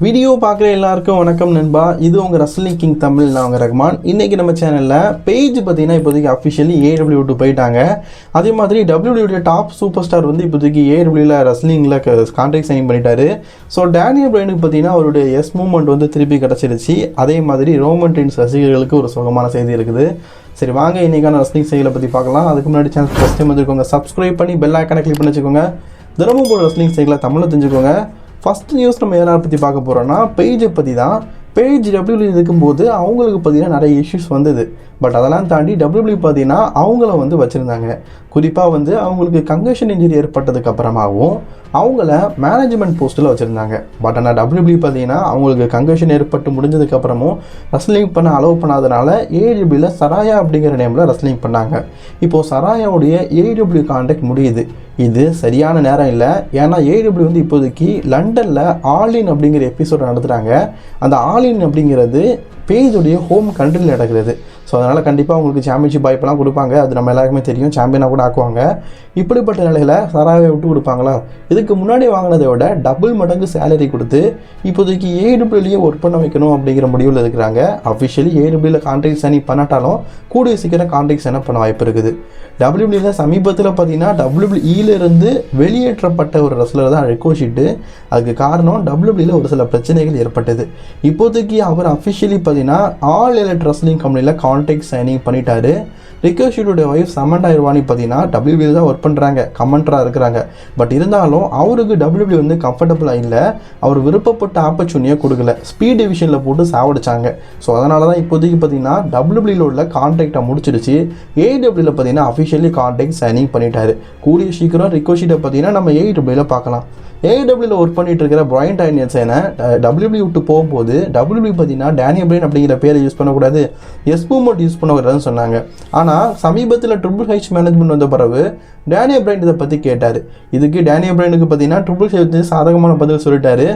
Video பார்க்குற எல்லாருக்கும் வணக்கம் நண்பா. இது உங்கள் ரஸ்லிங் கிங் தமிழ். நான் உங்கள் ரஹ்மான். இன்றைக்கி நம்ம சேனலில் பேஜ் பார்த்தீங்கன்னா இப்போதைக்கு அஃபிஷியலி AEW விட்டு போயிட்டாங்க. அதே மாதிரி WWE டாப் சூப்பர் ஸ்டார் வந்து இப்போதைக்கு AEWவில் ரஸ்லிங்கில் கான்ட்ராக்ட் சைன் பண்ணிட்டாரு. ஸோ டேனியல் பிரைனுக்கு பார்த்தீங்கன்னா அவருடைய எஸ் மூமெண்ட் வந்து திருப்பி கிடச்சிருச்சு. அதே மாதிரி ரோமன் ரெயின்ஸ் ரசிகர்களுக்கு ஒரு சுகமான செய்தி இருக்குது. சரி வாங்க இன்றைக்கான ரஸ்லிங் செய்திகளை பற்றி பார்க்கலாம். அதுக்கு முன்னாடி சேனல் ஃபஸ்ட் டைம் வந்துருக்கோங்க, சப்ஸ்கிரைப் பண்ணி பெல் ஐக்கானை கிளிக் பண்ணி வச்சுக்கோங்க. தினமும் போகிற ரஸ்லிங் செய்திகளை தமிழில் தெரிஞ்சுக்கோங்க. ஃபஸ்ட் நியூஸ் நம்ம யாரை பற்றி பார்க்க போகிறோன்னா பேஜை பற்றி தான். பேஜ் WWE இருக்கும்போது அவங்களுக்கு பார்த்தீங்கன்னா நிறைய இஷ்யூஸ் வந்தது. பட் அதெல்லாம் தாண்டி WWE பார்த்தீங்கன்னா அவங்கள வந்து வச்சுருந்தாங்க. குறிப்பாக வந்து அவங்களுக்கு கன்கஷன் இன்ஜுரி ஏற்பட்டதுக்கு அப்புறமாகவும் அவங்கள மேனேஜ்மெண்ட் போஸ்ட்டில் வச்சுருந்தாங்க. பட் ஆனால் WWE பார்த்தீங்கன்னா அவங்களுக்கு கன்கஷன் ஏற்பட்டு முடிஞ்சதுக்கப்புறமும் ரெஸ்லிங் பண்ண அலோவ் பண்ணாதனால AEWவில் சராயா அப்படிங்கிற நேமில் ரெஸ்லிங் பண்ணாங்க. இப்போது சராயாவுடைய AEW கான்ட்ராக்ட் முடியுது. இது சரியான நேரம் இல்லை. ஏன்னா AEW வந்து இப்போதைக்கு லண்டனில் ஆல்-இன் அப்படிங்கிற எபிசோட் நடத்துகிறாங்க. அந்த ஆல்-இன் அப்படிங்கிறது பேஜுடைய ஹோம் கண்ட்ரியில் நடக்கிறது. ஸோ அதனால் கண்டிப்பாக அவங்களுக்கு சாம்பியன்ஷிப் வாய்ப்பெல்லாம் கொடுப்பாங்க. அது நம்ம எல்லாருக்குமே தெரியும். சாம்பியனாக கூட ஆக்குவாங்க. இப்படிப்பட்ட நிலையில் சராயை விட்டு கொடுப்பாங்களா? இதுக்கு முன்னாடி வாங்கினதை விட டபுள் மடங்கு சேலரி கொடுத்து இப்போதைக்கு AEWலேயே ஒர்க் பண்ண வைக்கணும் அப்படிங்கிற முடிவில் இருக்கிறாங்க. அஃபிஷியலி AEWவில் கான்ட்ராக்ட் சைன் பண்ணாட்டாலும் கூடிய சீக்கிரம் கான்ட்ராக்ட் சைன் பண்ண வாய்ப்பு இருக்குது. WWEல சமீபத்தில் பார்த்தீங்கன்னா WWEலேருந்து வெளியேற்றப்பட்ட ஒரு ரெஸ்லர் தான் ரிகோஷிட். அதுக்கு காரணம் WWEல ஒரு சில பிரச்சனைகள் ஏற்பட்டது. இப்போதைக்கு அவர் அஃபிஷியலி பார்த்தீங்கன்னா ஆல் எலைட் ரெஸ்லிங் கம்பெனியில் கான்ட்ராக்ட் சைனிங் பண்ணிட்டாரு. ரிகோஷிட்டோட ஒய்ஃப் சமண்டா இர்வானி பார்த்தீங்கன்னா WWE தான் ஒர்க் பண்ணுறாங்க, கமெண்டராக இருக்கிறாங்க. பட் இருந்தாலும் அவருக்கு WWE வந்து கம்ஃபர்டபுளாக இல்லை. அவர் விருப்பப்பட்ட ஆப்பர்ச்சுனிட்டியை கொடுக்கல. ஸ்பீட் டிவிஷனில் போட்டு சாவடிச்சாங்க. ஸோ அதனால தான் இப்போதைக்கு பார்த்தீங்கன்னா WWEல உள்ள கான்ட்ராக்டை முடிச்சிருச்சு. AEWவில் பார்த்தீங்கன்னா அஃபிஷியலி கான்ட்ராக்ட் சைனிங் பண்ணிட்டாரு. கூடிய சீக்கிரம் ரிகோஷிட்டை பார்த்தீங்கன்னா நம்ம AEWவில் பார்க்கலாம். AEWவில் ஒர்க் பண்ணிட்டு இருக்கிற பிரையன் டைனியல்சனை WWE விட்டு போகும்போது WWE பார்த்தீங்கன்னா டேனியல் பிரைன் அப்படிங்கிற பேரை யூஸ் பண்ணக்கூடாது, எஸ் மூமெண்ட் யூஸ் பண்ணக்கூடாதுன்னு சொன்னாங்க. ஆனால் சமீபத்தில் ட்ரிபிள் ஹெச் மேனேஜ்மெண்ட் வந்த பிறகு டேனியல் பிரைன் இதை பற்றி கேட்டார். இதுக்கு டேனியல் பிரைனுக்கு பார்த்தீங்கன்னா ட்ரிபிள் ஹெச் சாதகமான பதில் சொல்லிட்டாரு.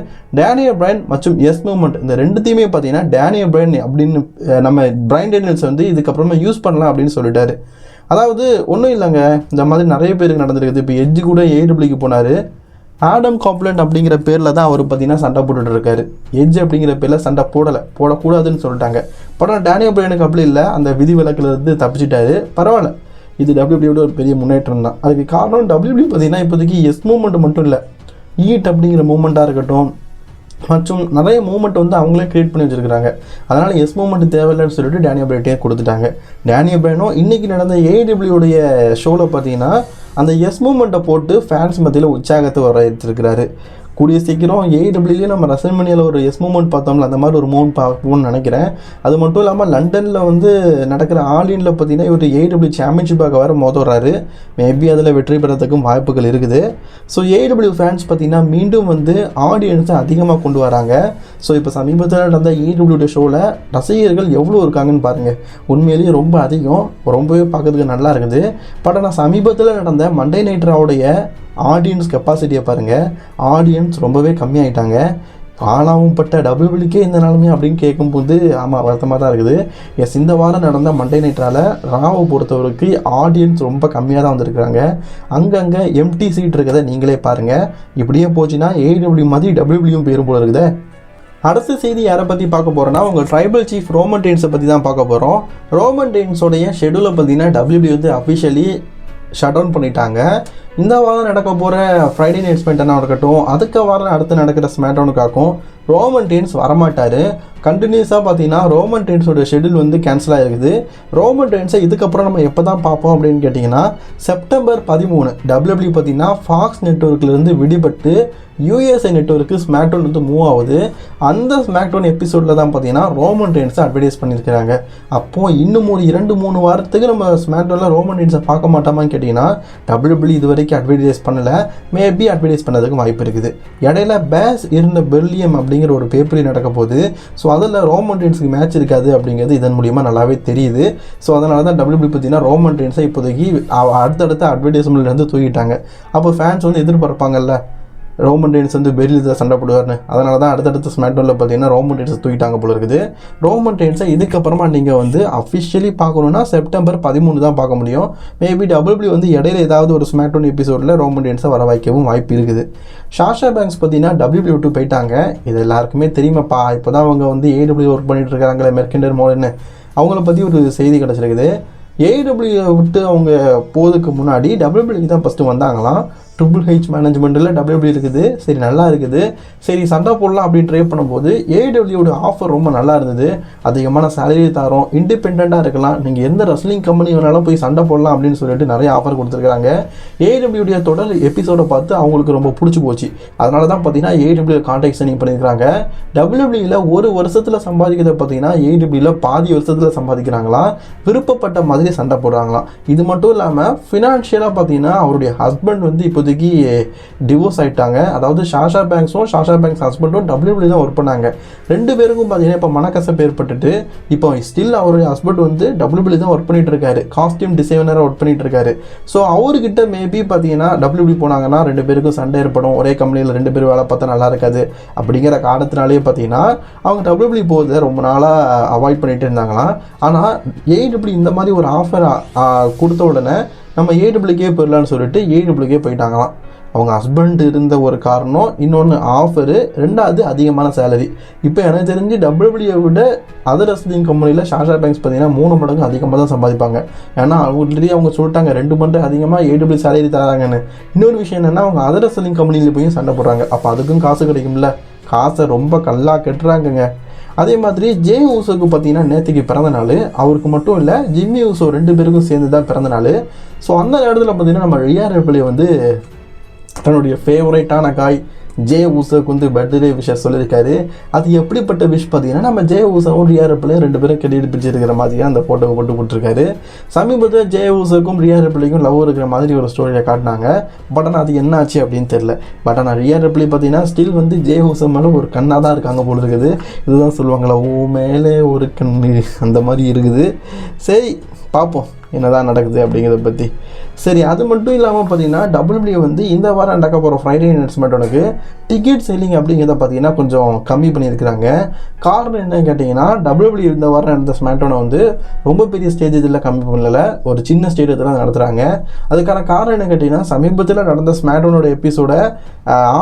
டேனியல் பிரைன் மற்றும் எஸ் மூமெண்ட் இந்த ரெண்டுத்தையுமே பார்த்தீங்கன்னா டேனியல் பிரைன் அப்படின்னு நம்ம பிரையன் டைனியல்ஸ் வந்து இதுக்கப்புறமா யூஸ் பண்ணலாம் அப்படின்னு சொல்லிட்டாரு. அதாவது ஒன்றும் இல்லைங்க, இந்த மாதிரி நிறைய பேருக்கு நடந்திருக்குது. இப்போ எட்ஜ் கூட AEWக்கு போனார். ஆடம் காப்லண்ட் அப்படிங்கிற பேரில் தான் அவர் பார்த்தீங்கன்னா சண்டை போட்டுட்டு இருக்காரு. எட்ஜ் அப்படிங்கிற பேரில் சண்டை போடக்கூடாதுன்னு சொல்லிட்டாங்க. படம் டேனியல் பிரைனுக்கு அப்படி இல்லை, அந்த விதி விலக்கிலிருந்து தப்பிச்சிட்டாரு. பரவாயில்ல, இது WWE ஒரு பெரிய முன்னேற்றம் தான். அதுக்கு காரணம் WWE பார்த்தீங்கன்னா இப்போதைக்கு எஸ் மூமெண்ட் மட்டும் இல்லை, ஈட் அப்படிங்கிற மூமெண்ட்டாக இருக்கட்டும் மற்றும் நிறைய மூமெண்ட் வந்து அவங்களே க்ரியேட் பண்ணி வச்சுருக்காங்க. அதனால் எஸ் மூமெண்ட் தேவையில்லைன்னு சொல்லிட்டு டேனியல் பிரைட்டே கொடுத்துட்டாங்க. டேனியல் பிரைனும் இன்றைக்கி நடந்த AEWடைய ஷோவில் பார்த்தீங்கன்னா அந்த எஸ் மூமெண்ட்டை போட்டு ஃபேன்ஸ் மத்தியில் உற்சாகத்தை வரவேற்றிருக்கிறாரு. கூடிய சீக்கிரம் AEWலேயே நம்ம ரெஸ்ல்மேனியாவில் ஒரு எஸ் மூமெண்ட் பார்த்தோம்ல, அந்த மாதிரி ஒரு மூமெண்ட் பார்ப்போம்னு நினைக்கிறேன். அது மட்டும் இல்லாமல் லண்டனில் வந்து நடக்கிற ஆல்-இன்ல பார்த்தீங்கன்னா இவர் AEW சாம்பியன்ஷிப்பாக வேறு மோதுறாரு. மேபி அதில் வெற்றி பெறத்துக்கும் வாய்ப்புகள் இருக்குது. ஸோ AEW ஃபேன்ஸ் பார்த்தீங்கன்னா மீண்டும் வந்து ஆடியன்ஸை அதிகமாக கொண்டு வராங்க. ஸோ இப்போ சமீபத்தில் நடந்த AEW ஷோவில் ரசிகர்கள் எவ்வளோ இருக்காங்கன்னு பாருங்கள். உண்மையிலேயே ரொம்ப அதிகம், ரொம்பவே பார்க்கறதுக்கு நல்லா இருக்குது. பட் ஆனால் சமீபத்தில் நடந்த மண்டே நைட் ராவுடைய ஆடியன்ஸ் கெப்பாசிட்டியை பாருங்கள். ஆடியன்ஸ் ரொம்பவே கம்மியாயிட்டாங்க. காணாமல் பட்ட WWEக்கே இந்த நிலைமை அப்படின்னு கேட்கும்போது ஆமாம் வருத்தமாக தான் இருக்குது. எஸ், இந்த வாரம் நடந்த மண்டே நைட்ரால் ராவை பொறுத்தவரைக்கு ஆடியன்ஸ் ரொம்ப கம்மியாக தான் வந்திருக்கிறாங்க. அங்கங்கே எம்டி சீட் இருக்கிறத நீங்களே பாருங்கள். இப்படியே போச்சுன்னா AEW மாதிரி WWEயும் பேரும் போல இருக்குது. அடுத்த செய்தி யாரை பற்றி பார்க்க போகிறோன்னா உங்கள் ட்ரைபல் சீஃப் ரோமன் ரெயின்ஸை பற்றி தான் பார்க்க போகிறோம். ரோமன் ரெயின்ஸோடைய ஷெடியூலை பார்த்தீங்கன்னா WWE வந்து அஃபிஷியலி ஷட் டவுன் பண்ணிட்டாங்க. இந்த வாரம் நடக்க போகிற ஃப்ரைடே நைட் ஸ்மெக்டவுனாக இருக்கட்டும், அதுக்கு வாரம் அடுத்து நடக்கிற ஸ்மெக்டவுனுக்காகவும் ரோமன் ரெயின்ஸ் வரமாட்டார். கண்டினியூஸாக பார்த்தீங்கன்னா ரோமன் ரெயின்ஸோட ஷெடியூல் வந்து கேன்சல் ஆகிருக்குது. ரோமன் ரெயின்ஸை இதுக்கப்புறம் நம்ம எப்போ தான் பார்ப்போம் அப்படின்னு கேட்டிங்கன்னா செப்டம்பர் 13 WWE பார்த்தீங்கன்னா ஃபாக்ஸ் நெட்வொர்க்லேருந்து விடுபட்டு USA நெட்வொர்க்கு ஸ்மாக்டவுன் வந்து மூவ் ஆகுது. அந்த ஸ்மாக்டவுன் எபிசோடில் தான் பார்த்தீங்கன்னா ரோமன் ரெயின்ஸை அட்வர்டைஸ் பண்ணியிருக்கிறாங்க. அப்போது இன்னும் ஒரு 2-3 வாரத்துக்கு நம்ம ஸ்மாக்டவுனில் ரோமன் ரெயின்ஸை பார்க்க மாட்டோமான்னு கேட்டிங்கன்னா WWE இதுவரைக்கும் அட்வர்டைஸ் பண்ணலை. மேபி அட்வர்டைஸ் பண்ணதுக்கு வாய்ப்பு இருக்குது. இடையில பேஸ் இருந்த பெர்லியம் அப்படிங்கிற ஒரு பேப்பரி நடக்க போகுது. ஸோ அதில் ரோமன் ரெயின்ஸுக்கு மேட்ச் இருக்காது அப்படிங்கிறது இதன் மூலியமாக நல்லாவே தெரியுது. ஸோ அதனால தான் WWE பார்த்தீங்கன்னா ரோமன் ரெயின்ஸை இப்போதைக்கு அடுத்தடுத்த அட்வர்டைஸ்மெண்ட்லேருந்து தூக்கிட்டாங்க. அப்போ ஃபேன்ஸ் வந்து எதிர்பார்ப்பாங்கல்ல, ரோமன் ரெயின்ஸ் வந்து பெரியில் சண்டை போடுவார்னு. அதனால தான் அடுத்தடுத்த ஸ்மாக்டவுனில் பார்த்தீங்கன்னா ரோமன் ரெயின்ஸை தூக்கிட்டாங்க போல இருக்குது. ரோமன் ரெயின்ஸை இதுக்கப்புறமா நீங்கள் வந்து அஃபிஷியலி பார்க்கணுன்னா செப்டம்பர் 13 தான் பார்க்க முடியும். மேபி WWE வந்து இடையில ஏதாவது ஒரு ஸ்மாக்டவுன் எபிசோடில் ரோமன் ரெயின்ஸை வர வைக்கவும் வாய்ப்பு இருக்குது. சாஷா பேங்க்ஸ் பார்த்தீங்கன்னா WWE விட்டு போயிட்டாங்க. இது எல்லாருக்குமே தெரியுமாப்பா. இப்போ தான் அவங்க வந்து AEW ஒர்க் பண்ணிட்டு இருக்காங்களே, மெர்கெண்டர் மோல்னு, அவங்கள பற்றி ஒரு செய்தி கிடச்சிருக்குது. AEW விட்டு அவங்க போகிறதுக்கு முன்னாடி WWE தான் ஃபஸ்ட்டு வந்தாங்களாம். ட்ரிபிள் ஹெச் மேனேஜ்மெண்ட்டில் WWE இருக்குது. சரி, நல்லா இருக்குது. சரி, சண்டை போடலாம் அப்படின்னு ட்ரை பண்ணும்போது AEWவோட ஆஃபர் ரொம்ப நல்லா இருந்தது. அதிகமான சேலரி தரோம், இண்டிபெண்ட்டாக இருக்கலாம், நீங்கள் எந்த ரெஸ்லிங் கம்பெனி வேணாலும் போய் சண்டை போடலாம் அப்படின்னு சொல்லிட்டு நிறைய ஆஃபர் கொடுத்துருக்காங்க. AEWடைய தொடர் எபிசோடை பார்த்து அவங்களுக்கு ரொம்ப பிடிச்சி போச்சு. அதனால தான் பார்த்தீங்கன்னா AEW கான்ட்ராக்ட் சைனிங் பண்ணியிருக்காங்க. WWEல ஒரு வருஷத்தில் சம்பாதிக்கிறத பார்த்தீங்கன்னா AEWல பாதி வருஷத்தில் சம்பாதிக்கிறாங்களாம். விருப்பப்பட்ட மாதிரி சண்டை போடுறாங்களாம். இது மட்டும் இல்லாமல் ஃபினான்ஷியலாக பார்த்தீங்கன்னா அவருடைய ஹஸ்பண்ட் வந்து இப்போதைக்கு டிவோர்ஸ் ஆகிட்டாங்க. அதாவது சாஷா பேங்க்ஸும் சாஷா பேங்க்ஸ் ஹஸ்பண்டும் WWE தான் ஒர்க் பண்ணாங்க. ரெண்டு பேருக்கும் பார்த்தீங்கன்னா இப்போ மனக்கசப்பு ஏற்பட்டுட்டு இப்போ ஸ்டில் அவருடைய ஹஸ்பண்ட் வந்து WWE தான் ஒர்க் பண்ணிட்டு இருக்காரு. காஸ்டியூம் டிசைனராக ஒர்க் பண்ணிட்டு இருக்காரு. ஸோ அவர்கிட்ட மேபி பார்த்தீங்கன்னா WWE போனாங்கன்னா ரெண்டு பேருக்கும் சண்டை ஏற்படும். ஒரே கம்பெனியில் ரெண்டு பேரும் வேலை பார்த்தா நல்லா இருக்காது. அப்படிங்கிற காரணத்தினாலே பார்த்தீங்கன்னா அவங்க WWE போகிறத ரொம்ப நாளாக அவாய்ட் பண்ணிட்டு இருந்தாங்களாம். ஆனால் AEW இந்த மாதிரி ஒரு ஆஃபர் கொடுத்த உடனே நம்ம AEWக்கே போயிடலான்னு சொல்லிட்டு AEWக்கே போயிட்டாங்களாம். அவங்க ஹஸ்பண்ட் இருந்த ஒரு காரணம், இன்னொன்று ஆஃபரு, ரெண்டாவது அதிகமான சேலரி. இப்போ எனக்கு தெரிஞ்சு WWE விட அதர் ரெஸ்லிங் கம்பெனியில் சாஷா பேங்க்ஸ் பார்த்தீங்கன்னா 3 மடங்கு அதிகமாக தான் சம்பாதிப்பாங்க. ஏன்னா ஆல்ரெடி அவங்க சொல்லிட்டாங்க 2 மடங்கு அதிகமாக AEW சேலரி தராங்கன்னு. இன்னொரு விஷயம் என்னென்னா அவங்க அதர் ரெஸ்லிங் கம்பெனியில் போய் சண்டை போடுறாங்க. அப்போ அதுக்கும் காசு கிடைக்கும்ல. காசை ரொம்ப கல்லாக கட்டுறாங்கங்க. அதே மாதிரி ஜே ஊசோக்கு பார்த்தீங்கன்னா நேற்றுக்கு பிறந்த நாள். அவருக்கு மட்டும் இல்லை, ஜிம்மி ஊசோ 2 பேருக்கும் சேர்ந்து தான் பிறந்த நாள். ஸோ அந்த இடத்துல பார்த்தீங்கன்னா நம்ம ரியா ரிப்ளி வந்து தன்னுடைய ஃபேவரட்டான காய் ஜே ஊசோக்கு வந்து பர்த்டே விஷயம் சொல்லியிருக்காரு. அது எப்படிப்பட்ட விஷ் பார்த்தீங்கன்னா நம்ம ஜே ஊசோவும் ரியா ரிப்ளியும் 2 பேரும் கட்டிட்டு பிடிச்சிருக்கிற மாதிரியாக அந்த ஃபோட்டோவை போட்டு கொடுத்துருக்காரு. சமீபத்தில் ஜே ஊசோக்கும் ரியா ரிப்ளிக்கும் லவ் இருக்கிற மாதிரி ஒரு ஸ்டோரியை காட்டினாங்க. பட் ஆனால் அது என்ன ஆச்சு அப்படின்னு தெரில. பட் ஆனால் ரியா ரிப்ளி பார்த்தீங்கன்னா ஸ்டில் வந்து ஜே ஊசோ மேலே ஒரு கண்ணாக தான் இருக்காங்க போல இருக்குது. இதுதான் சொல்லுவாங்களா, ஓ மேலே ஒரு கண்ணு, அந்த மாதிரி இருக்குது. சரி, பார்ப்போம் என்னதான் நடக்குது அப்படிங்கிறத பற்றி. சரி, அது மட்டும் இல்லாமல் பார்த்தீங்கன்னா WWE வந்து இந்த வாரம் நடக்க போகிற ஃப்ரைடே நைட் ஸ்மாக்டவுனுக்கு டிக்கெட் செல்லிங் அப்படிங்கிறத பார்த்தீங்கன்னா கொஞ்சம் கம்மி பண்ணியிருக்கிறாங்க. காரணம் என்னன்னு கேட்டிங்கன்னா WWE இந்த வாரம் நடந்த ஸ்மாக்டவுனை வந்து ரொம்ப பெரிய ஸ்டேஜ் இதில் கம்மி பண்ணலை, ஒரு சின்ன ஸ்டேஜில் தான் நடத்துகிறாங்க. அதுக்கான காரணம் என்ன கேட்டிங்கன்னா சமீபத்தில் நடந்த ஸ்மாக்டவுனோட எபிசோட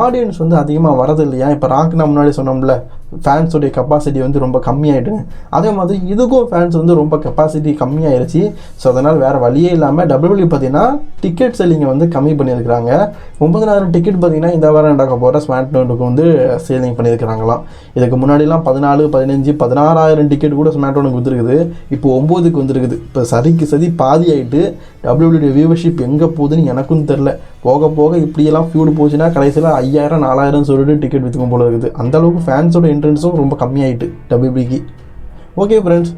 ஆடியன்ஸ் வந்து அதிகமாக வரது இல்லையா. இப்போ ராக் நான் முன்னாடி சொன்னோம்ல, ஃபேன்ஸோடைய கெப்பாசிட்டி வந்து ரொம்ப கம்மியாயிடுங்க. அதே மாதிரி இதுக்கும் ஃபேன்ஸ் வந்து ரொம்ப கெப்பாசிட்டி கம்மியாயிருச்சு. ஸோ அதனால் வேறு வழியே இல்லாமல் WWE பார்த்தீங்கன்னா டிக்கெட் செல்லிங்கை வந்து கம்மி பண்ணியிருக்கிறாங்க. 90,000 டிக்கெட் பார்த்தீங்கன்னா இந்த வாரம் நடக்க போகிற ஸ்மாக்டவுனுக்கு வந்து சேலிங் பண்ணியிருக்கிறாங்களாம். இதுக்கு முன்னாடிலாம் 14, 15, 16,000 டிக்கெட் கூட ஸ்மாக்டவுனுக்கு வந்துருக்குது. இப்போ 9க்கு வந்துருக்குது. இப்போ சரிக்கு சதி பாதி ஆகிட்டு WWE வியூவர்ஷிப் எங்கே போகுதுன்னு எனக்கும் தெரில. போக போக இப்படியெல்லாம் ஃபியூடு போச்சுன்னா கடைசியில் 5,000, 4,000 சொல்லிட்டு டிக்கெட் விற்றுக்கும் போல இருக்குது. அந்தளவுக்கு ஃபேன்ஸோட என்ட்ரன்ஸும் ரொம்ப கம்மியாயிட்டு WWEக்கு. Okay friends,